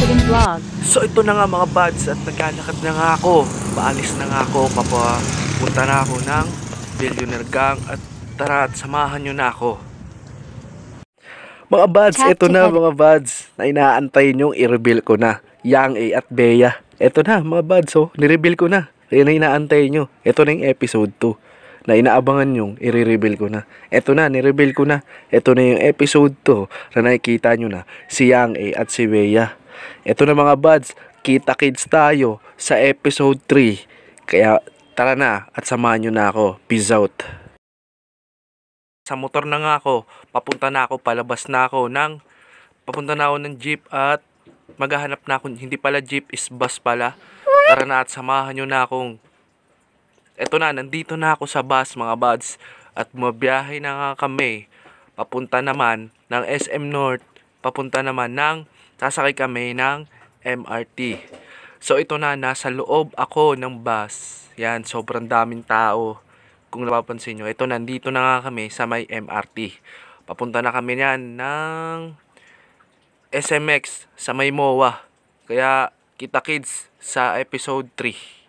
President Vlog. So ito na nga mga buds at naglalakad na nga ako. Paalis na nga ako, papunta na ako ng Billionaire Gang at tara at samahan nyo na ako. Mga buds, ito na mga buds na inaantay nyong i-reveal ko na. Yang A at Bea. Ito na mga buds, oh, ni-reveal ko na. Kaya na inaantay nyo. Ito na yung episode 2 na inaabangan nyong i-reveal ko na. Ito na, ni-reveal ko na. Ito na yung episode 2 na nakikita nyo na si Yang A at si Bea. Ito na mga buds, kita-kits tayo sa episode 3. Kaya tara na at samahan nyo na ako. Peace out. Sa motor na nga ako, papunta na ako ng jeep at maghahanap na ako, hindi pala jeep, is bus pala. Tara na at samahan nyo na akong, eto na, nandito na ako sa bus mga buds. At mabiyahe na nga kami, papunta naman ng SM North, papunta naman ng, sasakay kami ng MRT. So ito na, nasa loob ako ng bus. Yan, sobrang daming tao. Kung napapansin nyo, ito, nandito na nga kami sa may MRT. Papunta na kami yan ng SMX sa may MOA. Kaya kita kids sa episode 3.